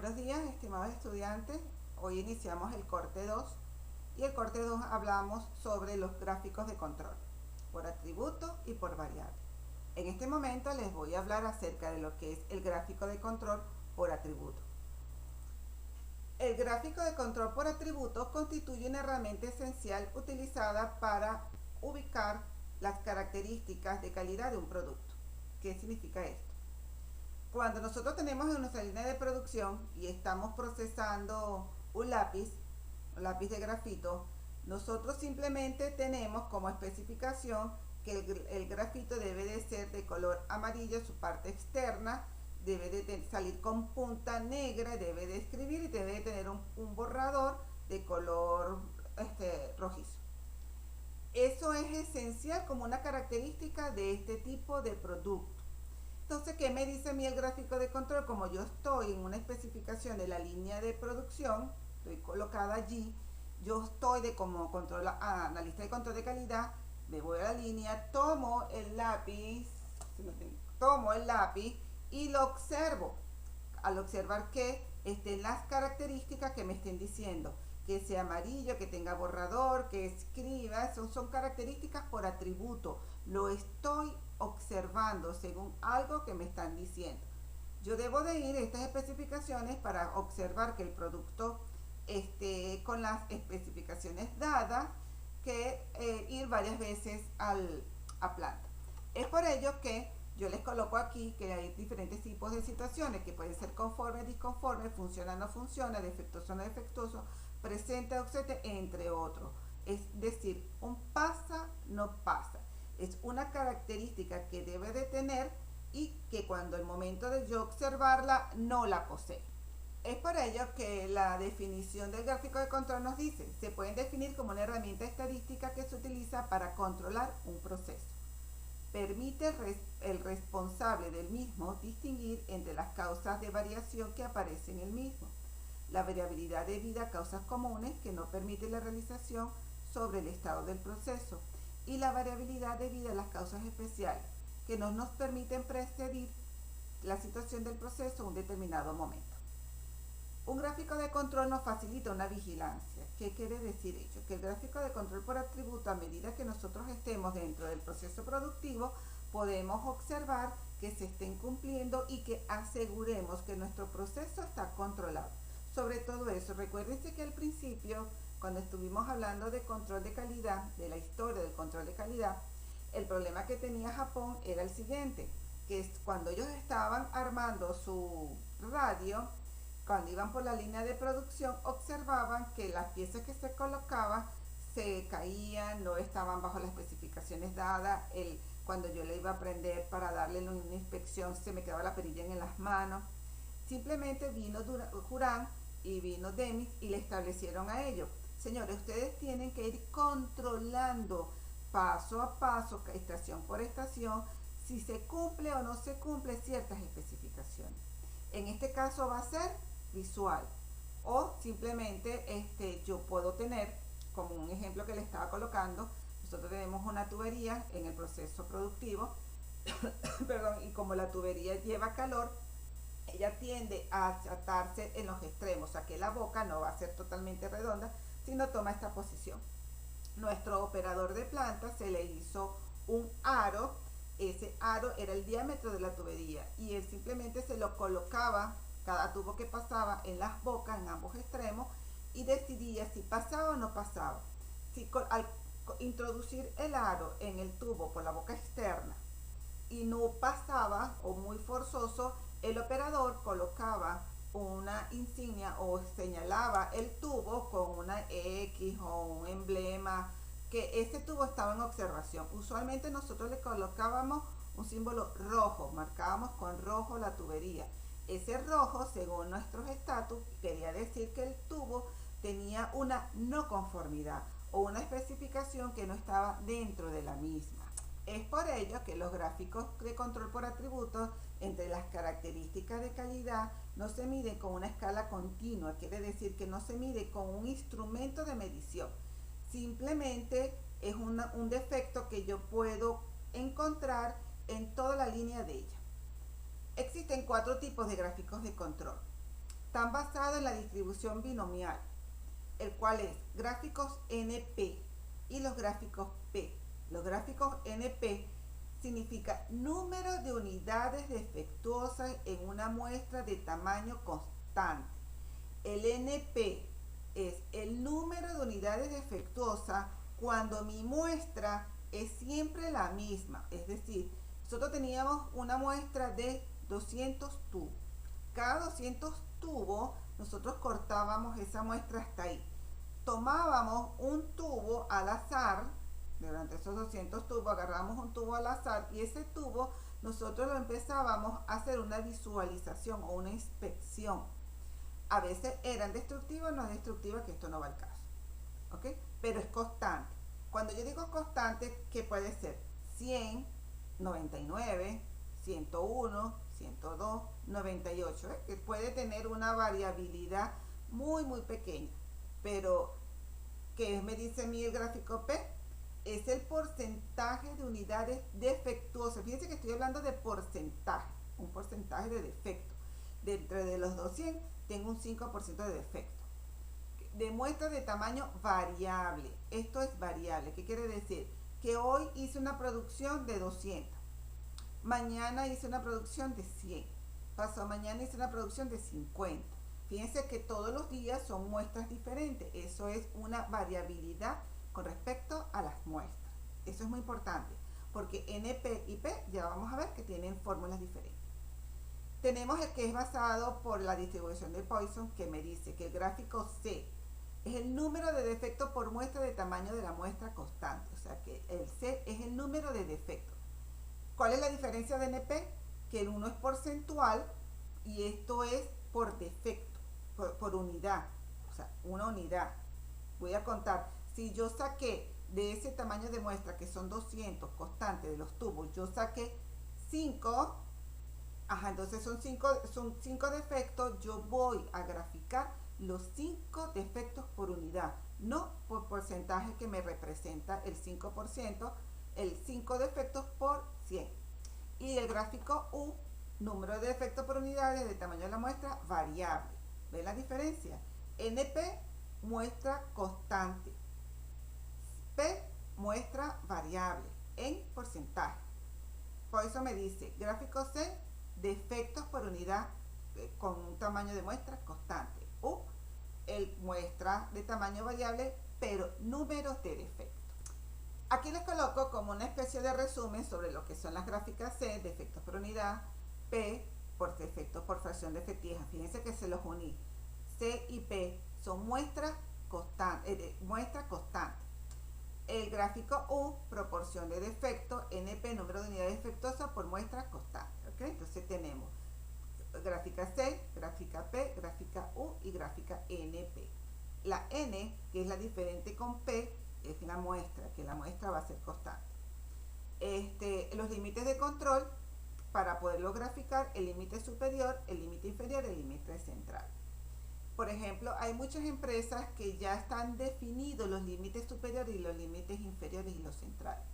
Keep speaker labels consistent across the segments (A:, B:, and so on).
A: Buenos días, estimados estudiantes. Hoy iniciamos el corte 2 y el corte 2 hablamos sobre los gráficos de control por atributo y por variable. En este momento les voy a hablar acerca de lo que es el gráfico de control por atributo. El gráfico de control por atributo constituye una herramienta esencial utilizada para ubicar las características de calidad de un producto. ¿Qué significa esto? Cuando nosotros tenemos en nuestra línea de producción y estamos procesando un lápiz de grafito, nosotros simplemente tenemos como especificación que el grafito debe de ser de color amarillo, su parte externa, debe de salir con punta negra, debe de escribir y debe de tener un borrador de color rojizo. Eso es esencial como una característica de este tipo de producto. Entonces, ¿qué me dice a mí el gráfico de control? Como yo estoy en una especificación de la línea de producción, estoy colocada allí, yo estoy como analista de control de calidad, me voy a la línea, tomo el lápiz y lo observo. Al observar que estén las características que me estén diciendo, que sea amarillo, que tenga borrador, que escriba, son características por atributo. Lo estoy observando según algo que me están diciendo. Yo debo de ir a estas especificaciones para observar que el producto esté con las especificaciones dadas, que ir varias veces a planta. Es por ello que yo les coloco aquí que hay diferentes tipos de situaciones que pueden ser conforme, disconforme, funciona, no funciona, defectuoso, no defectuoso, presente, ausente, entre otros. Es decir, un pasa, no pasa. Es una característica que debe de tener y que cuando el momento de yo observarla no la posee. Es por ello que la definición del gráfico de control nos dice, se pueden definir como una herramienta estadística que se utiliza para controlar un proceso. Permite el responsable del mismo distinguir entre las causas de variación que aparecen en el mismo. La variabilidad debida a causas comunes que no permite la realización sobre el estado del proceso y la variabilidad debida a las causas especiales que no nos permiten predecir la situación del proceso en un determinado momento. Un gráfico de control nos facilita una vigilancia. ¿Qué quiere decir ello? Que el gráfico de control por atributo, a medida que nosotros estemos dentro del proceso productivo, podemos observar que se estén cumpliendo y que aseguremos que nuestro proceso está controlado. Sobre todo eso, recuérdense que al principio, cuando estuvimos hablando de control de calidad, de la historia del control de calidad, el problema que tenía Japón era el siguiente, que es cuando ellos estaban armando su radio, cuando iban por la línea de producción, observaban que las piezas que se colocaban se caían, no estaban bajo las especificaciones dadas. Cuando yo le iba a prender para darle una inspección, se me quedaba la perilla en las manos. Simplemente vino Juran y vino Demis y le establecieron a ellos, señores, ustedes tienen que ir controlando paso a paso, estación por estación, si se cumple o no se cumple ciertas especificaciones. En este caso va a ser visual, o simplemente yo puedo tener, como un ejemplo que le estaba colocando, nosotros tenemos una tubería en el proceso productivo perdón, y como la tubería lleva calor, ella tiende a achatarse en los extremos, o sea que la boca no va a ser totalmente redonda, sino toma esta posición. Nuestro operador de planta se le hizo un aro, ese aro era el diámetro de la tubería y él simplemente se lo colocaba cada tubo que pasaba en las bocas, en ambos extremos, y decidía si pasaba o no pasaba. Si al introducir el aro en el tubo por la boca externa y no pasaba o muy forzoso, el operador colocaba una insignia o señalaba el tubo con una X o un emblema que ese tubo estaba en observación. Usualmente nosotros le colocábamos un símbolo rojo, marcábamos con rojo la tubería. Ese rojo, según nuestros estatus, quería decir que el tubo tenía una no conformidad o una especificación que no estaba dentro de la misma. Es por ello que los gráficos de control por atributos, entre las características de calidad, no se miden con una escala continua, quiere decir que no se mide con un instrumento de medición. Simplemente es un defecto que yo puedo encontrar en toda la línea de ella. Existen 4 tipos de gráficos de control. están basados en la distribución binomial, el cual es gráficos NP y los gráficos P. Los gráficos NP significa número de unidades defectuosas en una muestra de tamaño constante. El NP es el número de unidades defectuosas cuando mi muestra es siempre la misma. Es decir, nosotros teníamos una muestra de 200 tubos. Cada 200 tubos nosotros cortábamos esa muestra hasta ahí. Tomábamos un tubo al azar. Durante esos 200 tubos agarramos un tubo al azar y ese tubo nosotros lo empezábamos a hacer una visualización o una inspección. A veces eran destructivas o no destructivas, que esto no va al caso, ¿ok? Pero es constante. Cuando yo digo constante, ¿qué puede ser? 100, 99, 101, 102, 98, que puede tener una variabilidad muy pequeña. Pero, ¿qué me dice a mí el gráfico P? Es el porcentaje de unidades defectuosas. Fíjense que estoy hablando de porcentaje, un porcentaje de defecto. Dentro de los 200 tengo un 5% de defecto. De muestras de tamaño variable. Esto es variable. ¿Qué quiere decir? Que hoy hice una producción de 200. Mañana hice una producción de 100. Pasado mañana hice una producción de 50. Fíjense que todos los días son muestras diferentes. Eso es una variabilidad con respecto a las muestras. Eso es muy importante, porque NP y P ya vamos a ver que tienen fórmulas diferentes. Tenemos el que es basado por la distribución de Poisson, que me dice que el gráfico C es el número de defectos por muestra de tamaño de la muestra constante. O sea que el C es el número de defectos. ¿Cuál es la diferencia de NP? Que el 1 es porcentual y esto es por defecto, por unidad. O sea, una unidad. Voy a contar. Si yo saqué de ese tamaño de muestra, que son 200 constantes de los tubos, yo saqué 5, entonces son 5 defectos, yo voy a graficar los 5 defectos por unidad, no por porcentaje que me representa el 5%, el 5 defectos por 100. Y el gráfico U, número de defectos por unidades de tamaño de la muestra, variable. ¿Ven la diferencia? NP, muestra constante. P, muestra variable en porcentaje. Por eso me dice, gráfico C, defectos por unidad con un tamaño de muestra constante. U, el muestra de tamaño variable, pero números de defectos. Aquí les coloco como una especie de resumen sobre lo que son las gráficas C, defectos por unidad, P, por defectos por fracción de efectividad. Fíjense que se los uní. C y P son muestras constantes. El gráfico U, proporción de defecto, NP, número de unidades defectuosas por muestra constante. ¿Okay? Entonces tenemos gráfica C, gráfica P, gráfica U y gráfica NP. La N, que es la diferente con P, es la muestra, que la muestra va a ser constante. Los límites de control, para poderlo graficar, el límite superior, el límite inferior, el límite central. Por ejemplo, hay muchas empresas que ya están definidos los límites superiores y los límites inferiores y los centrales.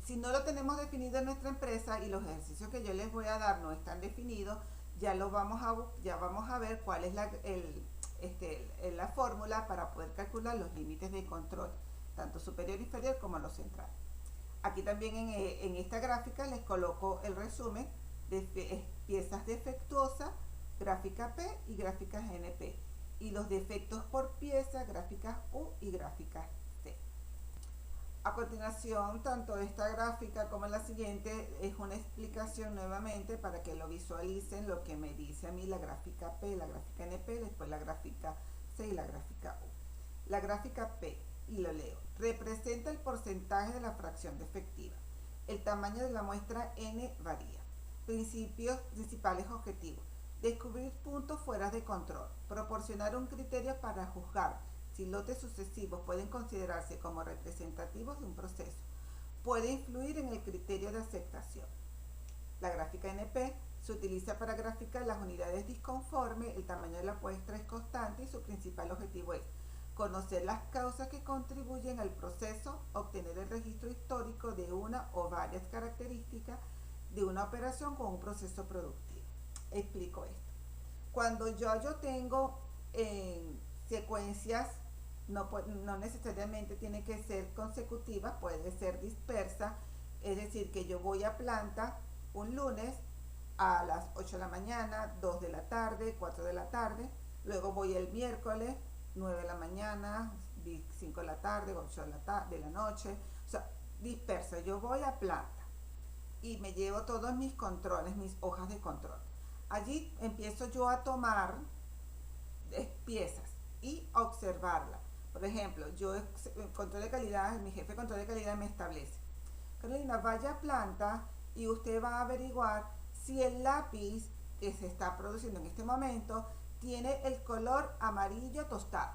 A: Si no lo tenemos definido en nuestra empresa y los ejercicios que yo les voy a dar no están definidos, ya vamos a ver cuál es la fórmula para poder calcular los límites de control, tanto superior e inferior como los centrales. Aquí también en esta gráfica les coloco el resumen de piezas defectuosas, gráfica P y gráficas NP, y los defectos por pieza, gráficas U y gráficas C. A continuación, tanto esta gráfica como la siguiente es una explicación nuevamente para que lo visualicen lo que me dice a mí la gráfica P, la gráfica NP, después la gráfica C y la gráfica U. La gráfica P, y lo leo, representa el porcentaje de la fracción defectiva. El tamaño de la muestra N varía. Principales objetivos: descubrir puntos fuera de control, proporcionar un criterio para juzgar si lotes sucesivos pueden considerarse como representativos de un proceso, puede influir en el criterio de aceptación. La gráfica NP se utiliza para graficar las unidades disconformes, el tamaño de la muestra es constante y su principal objetivo es conocer las causas que contribuyen al proceso, obtener el registro histórico de una o varias características de una operación con un proceso productivo. Explico esto. Cuando yo tengo secuencias, no necesariamente tiene que ser consecutiva, puede ser dispersa, es decir, que yo voy a planta un lunes a las 8 de la mañana, 2 de la tarde, 4 de la tarde, luego voy el miércoles, 9 de la mañana, 5 de la tarde, 8 de la noche, o sea, dispersa, yo voy a planta y me llevo todos mis controles, mis hojas de control. Allí empiezo yo a tomar piezas y observarla. Por ejemplo, yo control de calidad, mi jefe de control de calidad me establece: Carolina, vaya a planta y usted va a averiguar si el lápiz que se está produciendo en este momento tiene el color amarillo tostado.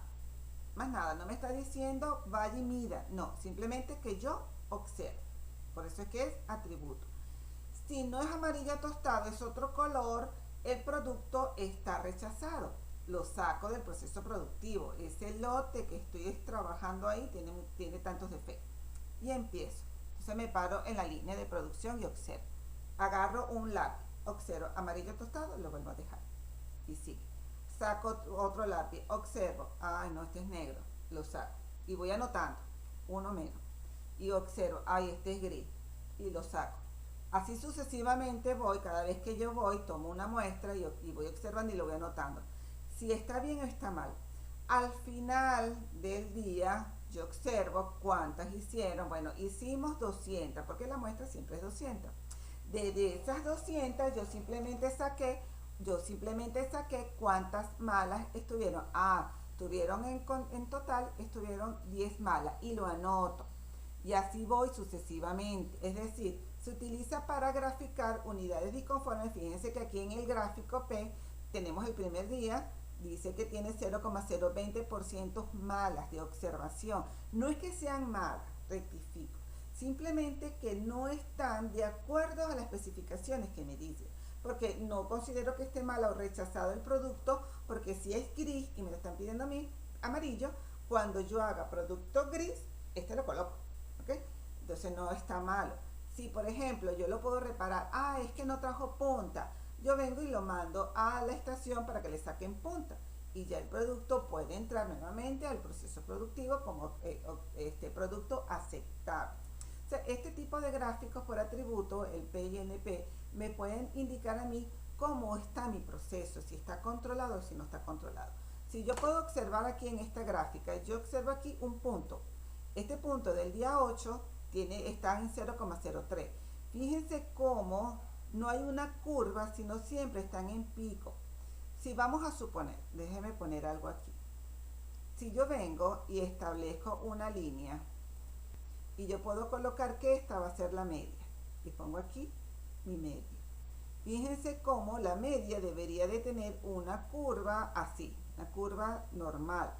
A: Más nada, no me está diciendo vaya y mida, no, simplemente que yo observo. Por eso es que es atributo. Si no es amarillo tostado, es otro color, el producto está rechazado. Lo saco del proceso productivo. Ese lote que estoy trabajando ahí tiene tantos defectos. Y empiezo. Entonces me paro en la línea de producción y observo. Agarro un lápiz, observo amarillo tostado, lo vuelvo a dejar. Y sigue. Saco otro lápiz, observo. Ay, no, este es negro. Lo saco. Y voy anotando. Uno menos. Y observo. Ay, este es gris. Y lo saco. Así sucesivamente voy, cada vez que yo voy, tomo una muestra y voy observando y lo voy anotando. Si está bien o está mal. Al final del día, yo observo cuántas hicieron. Bueno, hicimos 200, porque la muestra siempre es 200. De esas 200, yo simplemente saqué cuántas malas estuvieron. Tuvieron en total, estuvieron 10 malas y lo anoto. Y así voy sucesivamente. Es decir, se utiliza para graficar unidades disconformes. Fíjense que aquí en el gráfico P tenemos el primer día, dice que tiene 0,020% malas de observación. No es que sean malas, rectifico, simplemente que no están de acuerdo a las especificaciones que me dice, porque no considero que esté mal o rechazado el producto, porque si es gris y me lo están pidiendo a mí amarillo, cuando yo haga producto gris, lo coloco, ¿ok? Entonces no está malo. Si por ejemplo yo lo puedo reparar, es que no trajo punta, yo vengo y lo mando a la estación para que le saquen punta y ya el producto puede entrar nuevamente al proceso productivo como producto aceptable. O sea, este tipo de gráficos por atributo, el P y NP, me pueden indicar a mí cómo está mi proceso, si está controlado o si no está controlado. Si yo puedo observar aquí en esta gráfica, yo observo aquí un punto. Este punto del día 8 está en 0,03. Fíjense cómo no hay una curva, sino siempre están en pico. Si vamos a suponer, déjeme poner algo aquí. Si yo vengo y establezco una línea y yo puedo colocar que esta va a ser la media y pongo aquí mi media. Fíjense cómo la media debería de tener una curva así, una curva normal.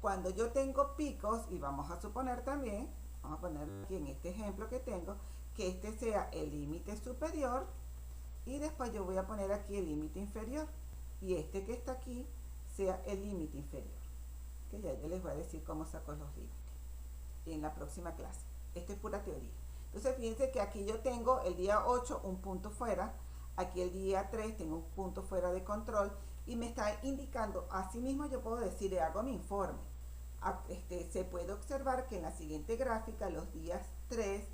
A: Cuando yo tengo picos, y vamos a suponer también, vamos a poner aquí en este ejemplo que tengo, que este sea el límite superior y después yo voy a poner aquí el límite inferior y este que está aquí sea el límite inferior, que ya yo les voy a decir cómo saco los límites en la próxima clase. Esto es pura teoría. Entonces fíjense que aquí yo tengo el día 8 un punto fuera, aquí el día 3 tengo un punto fuera de control y me está indicando, así mismo yo puedo decir, le hago mi informe. Se puede observar que en la siguiente gráfica los días 3,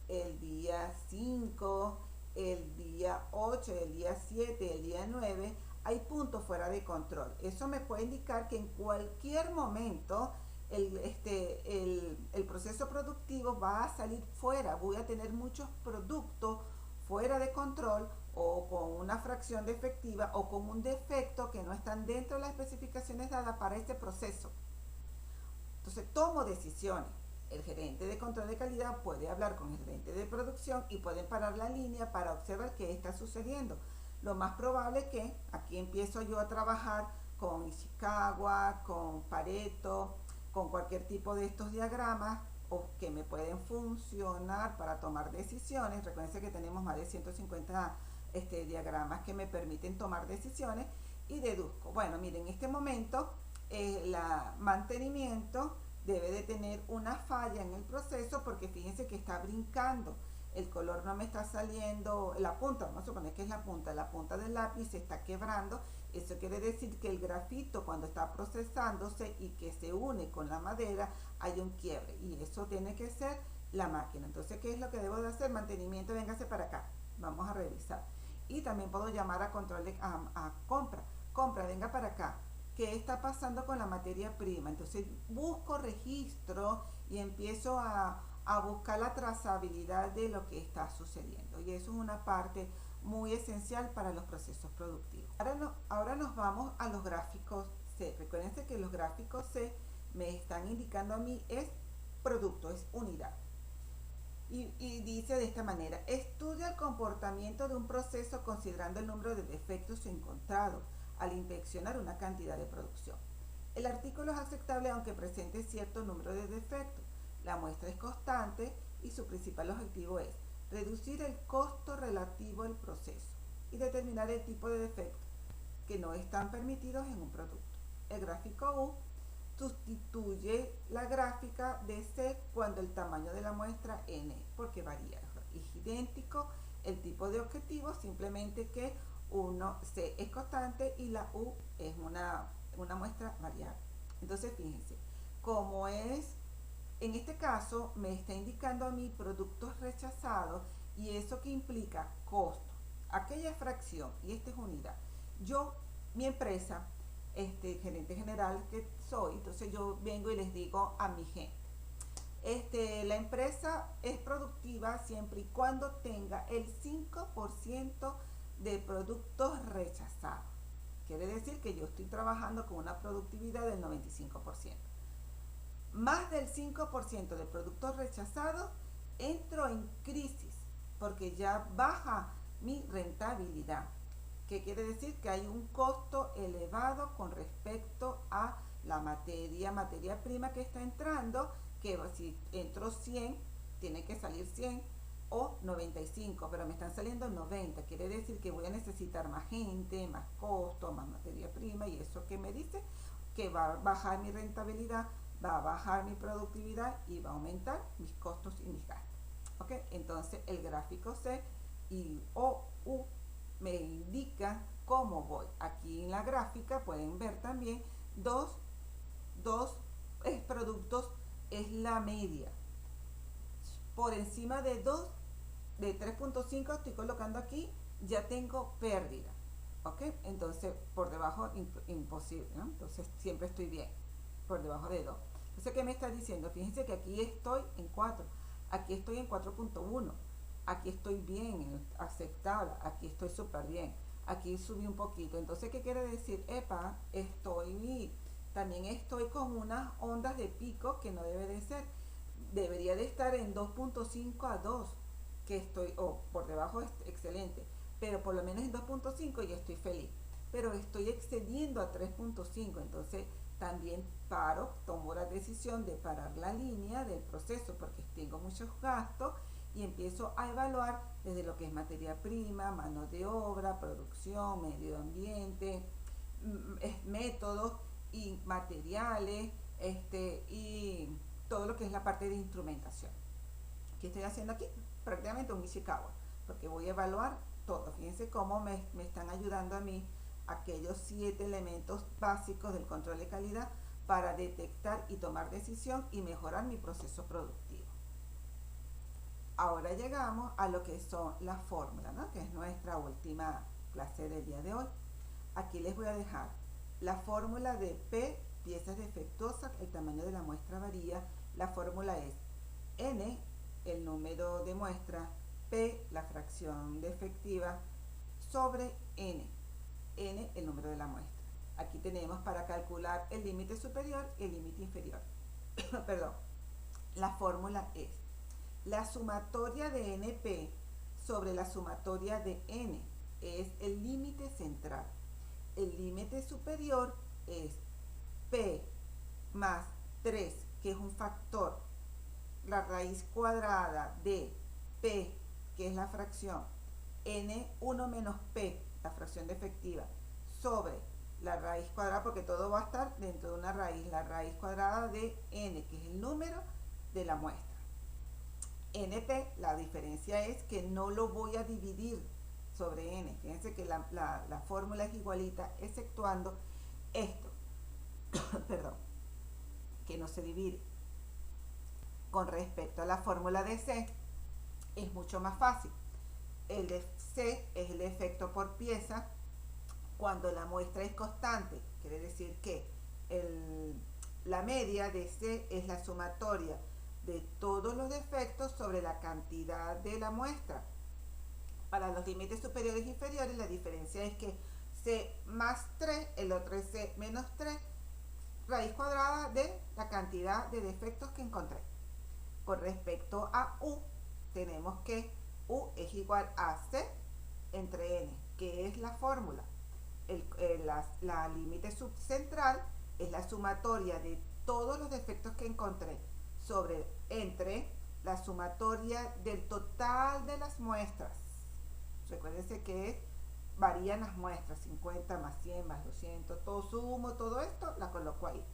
A: el día 5, el día 8, el día 7, el día 9 hay puntos fuera de control. Eso me puede indicar que en cualquier momento el proceso productivo va a salir fuera. Voy a tener muchos productos fuera de control o con una fracción defectiva o con un defecto que no están dentro de las especificaciones dadas para este proceso. Entonces tomo decisiones. El gerente de control de calidad puede hablar con el gerente de producción y pueden parar la línea para observar qué está sucediendo. Lo más probable es que aquí empiezo yo a trabajar con Ishikawa, con Pareto, con cualquier tipo de estos diagramas o que me pueden funcionar para tomar decisiones. Recuerden que tenemos más de 150 diagramas que me permiten tomar decisiones y deduzco. Bueno, miren, en este momento el mantenimiento debe de tener una falla en el proceso porque fíjense que está brincando. El color no me está saliendo, la punta, vamos a suponer que es la punta del lápiz se está quebrando Eso quiere decir que el grafito, cuando está procesándose y que se une con la madera, hay un quiebre, y eso tiene que ser la máquina. Entonces, ¿qué es lo que debo de hacer? Mantenimiento, véngase para acá, vamos a revisar. Y también puedo llamar a control a compra. Compra, venga para acá. ¿Qué está pasando con la materia prima? Entonces busco registro y empiezo a buscar la trazabilidad de lo que está sucediendo. Y eso es una parte muy esencial para los procesos productivos. Ahora nos vamos a los gráficos C. Recuerden que los gráficos C me están indicando a mí es producto, es unidad. Y dice de esta manera: estudia el comportamiento de un proceso considerando el número de defectos encontrados al inspeccionar una cantidad de producción. El artículo es aceptable aunque presente cierto número de defectos. La muestra es constante y su principal objetivo es reducir el costo relativo al proceso y determinar el tipo de defectos que no están permitidos en un producto. El gráfico U sustituye la gráfica de C cuando el tamaño de la muestra N, porque varía, es idéntico el tipo de objetivo, simplemente que uno C es constante y la U es una muestra variable. Entonces fíjense, como es, en este caso me está indicando a mí productos rechazados, y eso que implica costo, aquella fracción, y esta es unidad. Mi empresa, gerente general que soy, entonces yo vengo y les digo a mi gente, la empresa es productiva siempre y cuando tenga el 5% de productos rechazados. Quiere decir que yo estoy trabajando con una productividad del 95%. Más del 5% de productos rechazados, entro en crisis porque ya baja mi rentabilidad. ¿Qué quiere decir? Que hay un costo elevado con respecto a la materia prima que está entrando, que si entro 100, tiene que salir 100 o 95, pero me están saliendo 90. Quiere decir que voy a necesitar más gente, más costo, más materia prima, y eso que me dice que va a bajar mi rentabilidad, va a bajar mi productividad y va a aumentar mis costos y mis gastos. ¿Ok? Entonces el gráfico C y O, U me indica cómo voy. Aquí en la gráfica pueden ver también dos productos, es la media. Por encima de 2, de 3.5 estoy colocando aquí, ya tengo pérdida. ¿Ok? Entonces por debajo imposible, ¿no? Entonces siempre estoy bien, por debajo de 2. Entonces, ¿qué me está diciendo? Fíjense que aquí estoy en 4, aquí estoy en 4.1, aquí estoy bien, aceptable, aquí estoy súper bien, aquí subí un poquito. Entonces, ¿qué quiere decir? Epa, también estoy con unas ondas de pico que no debe de ser. Debería de estar en 2.5 a 2, que estoy, por debajo es excelente, pero por lo menos en 2.5 ya estoy feliz. Pero estoy excediendo a 3.5, entonces también tomo la decisión de parar la línea del proceso porque tengo muchos gastos, y empiezo a evaluar desde lo que es materia prima, mano de obra, producción, medio ambiente, métodos y materiales, y todo lo que es la parte de instrumentación. ¿Qué estoy haciendo aquí? Prácticamente un Ishikawa, porque voy a evaluar todo. Fíjense cómo me están ayudando a mí aquellos 7 elementos básicos del control de calidad para detectar y tomar decisión y mejorar mi proceso productivo. Ahora llegamos a lo que son las fórmulas, ¿no? Que es nuestra última clase del día de hoy. Aquí les voy a dejar la fórmula de P, piezas defectuosas, el tamaño de la muestra varía. La fórmula es N, el número de muestra, P, la fracción defectiva, sobre N, el número de la muestra. Aquí tenemos para calcular el límite superior y el límite inferior. Perdón. La fórmula es la sumatoria de NP sobre la sumatoria de N, es el límite central. El límite superior es P más 3, que es un factor, la raíz cuadrada de P, que es la fracción, N1 menos P, la fracción defectiva, sobre la raíz cuadrada, porque todo va a estar dentro de una raíz, la raíz cuadrada de N, que es el número de la muestra. NP, la diferencia es que no lo voy a dividir, sobre n. Fíjense que la fórmula es igualita, exceptuando esto, perdón, que no se divide. Con respecto a la fórmula de C, es mucho más fácil. El de C es el efecto por pieza cuando la muestra es constante. Quiere decir que la media de C es la sumatoria de todos los defectos sobre la cantidad de la muestra. Para los límites superiores e inferiores, la diferencia es que C más 3, el otro es C menos 3, raíz cuadrada de la cantidad de defectos que encontré. Con respecto a U, tenemos que U es igual a C entre N, que es la fórmula. La límite subcentral es la sumatoria de todos los defectos que encontré entre la sumatoria del total de las muestras. Recuérdense que varían las muestras, 50 más 100 más 200, todo sumo, todo esto, la coloco ahí.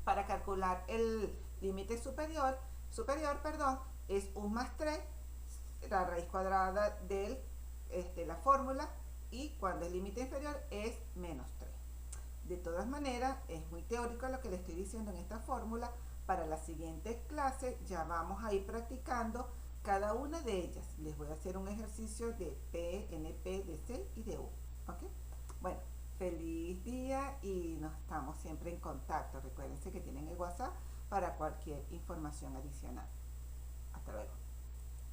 A: Para calcular el límite superior, es 1 más 3, la raíz cuadrada de la fórmula, y cuando el límite inferior es menos 3. De todas maneras, es muy teórico lo que le estoy diciendo en esta fórmula. Para la siguiente clase ya vamos a ir practicando cada una de ellas. Les voy a hacer un ejercicio de P, NP, de C y de U. ¿Ok? Bueno, feliz día y nos estamos siempre en contacto. Recuérdense que tienen el WhatsApp para cualquier información adicional. Hasta luego.